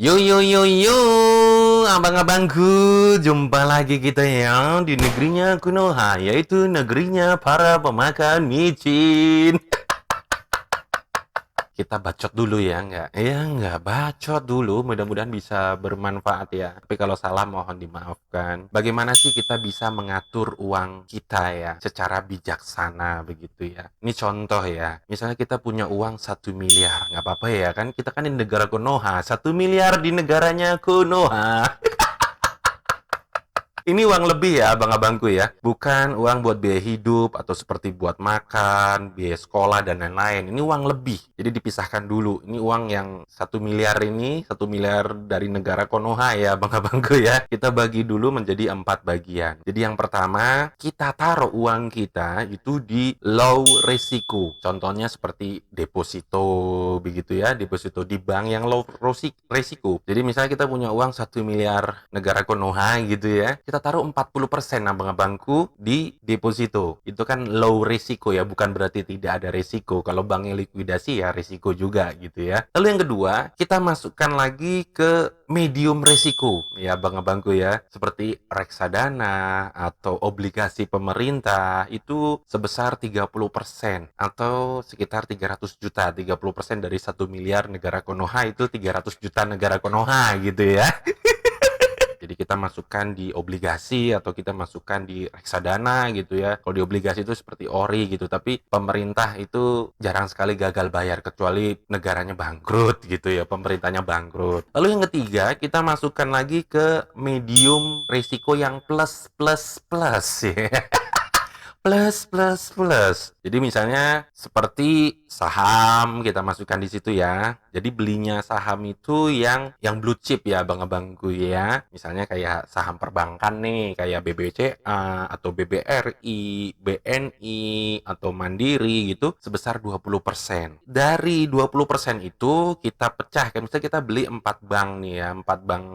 Yo yo yo yo, abang-abangku, jumpa lagi kita ya di negerinya Konoha, yaitu negerinya para pemakan micin. Kita bacot dulu ya, nggak? Ya, nggak bacot dulu. Mudah-mudahan bisa bermanfaat ya. Tapi kalau salah mohon dimaafkan. Bagaimana sih kita bisa mengatur uang kita ya secara bijaksana begitu ya? Ini contoh ya. Misalnya kita punya uang 1 miliar. Nggak apa-apa ya kan? Kita kan di negara Konoha. 1 miliar di negaranya Konoha. Ini uang lebih ya, abang-abangku ya. Bukan uang buat biaya hidup atau seperti buat makan, biaya sekolah, dan lain-lain. Ini uang lebih. Jadi dipisahkan dulu. Ini uang yang 1 miliar ini, 1 miliar dari negara Konoha ya, abang-abangku ya. Kita bagi dulu menjadi 4 bagian. Jadi yang pertama, kita taruh uang kita itu di low resiko. Contohnya seperti deposito, begitu ya. Deposito di bank yang low resiko. Jadi misalnya kita punya uang 1 miliar negara Konoha gitu ya, kita taruh 40% abang-abangku di deposito. Itu kan low risiko ya, bukan berarti tidak ada risiko. Kalau banknya likuidasi ya risiko juga gitu ya. Lalu yang kedua, kita masukkan lagi ke medium risiko ya abang-abangku ya. Seperti reksadana atau obligasi pemerintah itu sebesar 30% atau sekitar 300 juta. 30% dari 1 miliar negara Konoha itu 300 juta negara Konoha gitu ya. Jadi kita masukkan di obligasi atau kita masukkan di reksadana gitu ya. Kalau di obligasi itu seperti ori gitu, tapi pemerintah itu jarang sekali gagal bayar kecuali negaranya bangkrut gitu ya, pemerintahnya bangkrut. Lalu yang ketiga, kita masukkan lagi ke medium risiko yang plus plus plus ya. Plus, plus, plus. Jadi misalnya seperti saham kita masukkan di situ ya. Jadi belinya saham itu yang blue chip ya abang-abangku ya. Misalnya kayak saham perbankan nih, kayak BBCA atau BBRI, BNI atau Mandiri gitu sebesar 20%. Dari 20% itu kita pecah, kayak misalnya kita beli 4 bank nih ya, 4 bank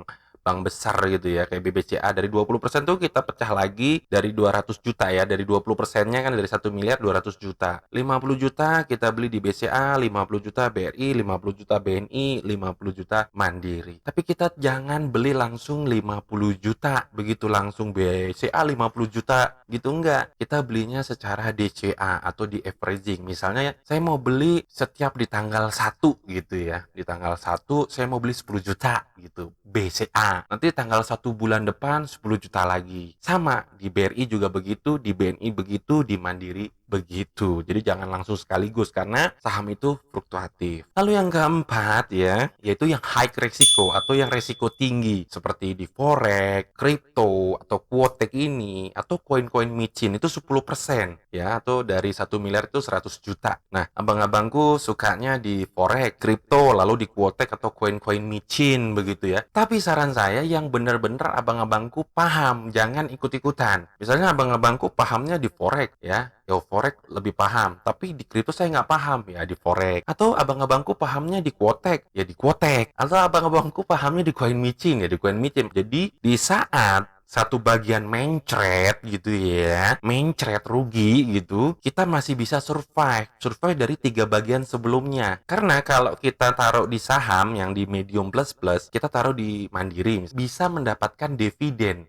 besar gitu ya, kayak BBCA. Dari 20% tuh kita pecah lagi dari 200 juta ya, dari 20%-nya kan dari 1 miliar 200 juta. 50 juta kita beli di BCA, 50 juta BRI, 50 juta BNI, 50 juta Mandiri. Tapi kita jangan beli langsung 50 juta, begitu langsung BCA 50 juta gitu enggak. Kita belinya secara DCA atau di averaging. Misalnya saya mau beli setiap di tanggal 1 gitu ya. Di tanggal 1 saya mau beli 10 juta gitu. BCA. Nanti tanggal 1 bulan depan 10 juta lagi. Sama, di BRI juga begitu, di BNI begitu, di Mandiri begitu. Jadi jangan langsung sekaligus karena saham itu fluktuatif. Lalu yang keempat ya, yaitu yang high resiko atau yang resiko tinggi seperti di forex, kripto atau quotek ini atau koin-koin micin itu 10% ya, atau dari 1 miliar itu 100 juta. Nah, abang-abangku sukanya di forex, kripto, lalu di quotek atau koin-koin micin begitu ya. Tapi saran saya yang benar-benar abang-abangku paham, jangan ikut-ikutan. Misalnya abang-abangku pahamnya di forex ya forex lebih paham, tapi di kripto saya nggak paham, ya di forex. Atau abang-abangku pahamnya di quotek, ya di quotek. Atau abang-abangku pahamnya di koin micin, ya di koin micin. Jadi di saat satu bagian mencret gitu ya, mencret rugi gitu, kita masih bisa survive dari 3 bagian sebelumnya. Karena kalau kita taruh di saham yang di medium plus plus, kita taruh di Mandiri bisa mendapatkan dividen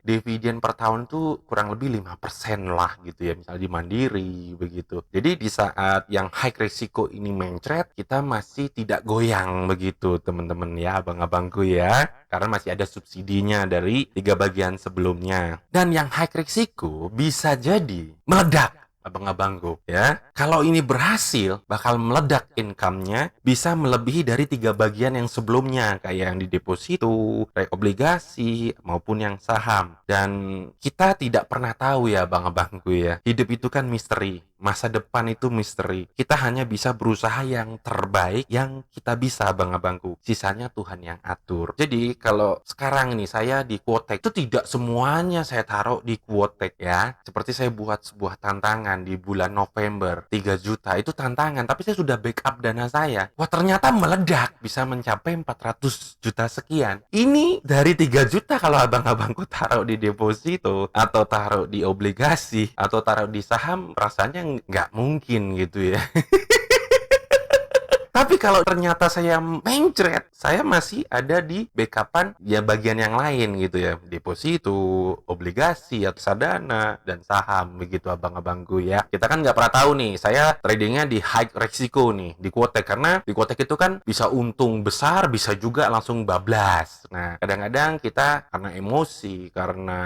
per tahun tuh kurang lebih 5% lah gitu ya, misalnya di Mandiri begitu. Jadi di saat yang high risiko ini mencret, kita masih tidak goyang begitu teman-teman ya, abang-abangku ya, karena masih ada subsidinya dari 3 bagian sebelumnya. Dan yang high risiko bisa jadi meledak abang-abangku ya. Kalau ini berhasil, bakal meledak income-nya bisa melebihi dari 3 bagian yang sebelumnya, kayak yang di deposito, obligasi, maupun yang saham. Dan kita tidak pernah tahu ya abang-abangku ya. Hidup itu kan misteri. Masa depan itu misteri. Kita hanya bisa berusaha yang terbaik yang kita bisa abang-abangku. Sisanya Tuhan yang atur. Jadi kalau sekarang nih saya di quotek itu tidak semuanya saya taruh di quotek ya. Seperti saya buat sebuah tantangan di bulan November 3 juta itu tantangan, tapi saya sudah backup dana saya. Wah, ternyata meledak bisa mencapai 400 juta sekian. Ini dari 3 juta kalau abang-abangku taruh di deposito atau taruh di obligasi atau taruh di saham, rasanya nggak mungkin gitu ya. Tapi kalau ternyata saya mencret, saya masih ada di backupan ya bagian yang lain gitu ya. Deposito, obligasi, reksadana, dan saham begitu abang-abangku ya. Kita kan nggak pernah tahu nih, saya tradingnya di high resiko nih, di Quotek. Karena di Quotek itu kan bisa untung besar, bisa juga langsung bablas. Nah, kadang-kadang kita karena emosi, karena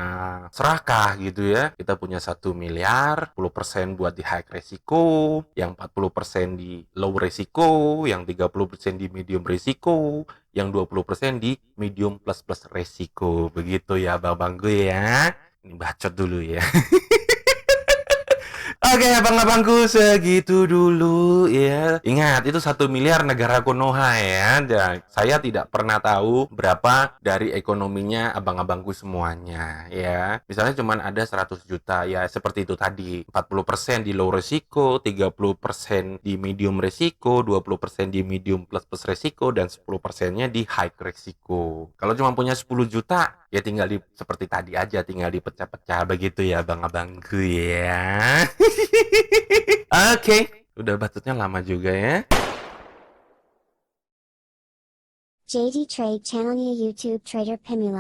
serakah gitu ya, kita punya 1 miliar, 10% buat di high resiko, yang 40% di low resiko, yang 30% di medium resiko, yang 20% di medium plus plus resiko. Begitu ya Bang gue ya. Ini bacot dulu ya. Oke, abang-abangku segitu dulu ya. Ingat, itu 1 miliar negara Konoha ya. Dan saya tidak pernah tahu berapa dari ekonominya abang-abangku semuanya ya. Misalnya cuma ada 100 juta ya, seperti itu tadi. 40% di low resiko, 30% di medium resiko, 20% di medium plus plus resiko, dan 10%-nya di high resiko. Kalau cuma punya 10 juta, ya tinggal di seperti tadi aja, tinggal dipecah-pecah begitu ya abang-abangku ya. Oke, udah bacotnya lama juga ya. JD Trade channelnya YouTube Trader Pemula.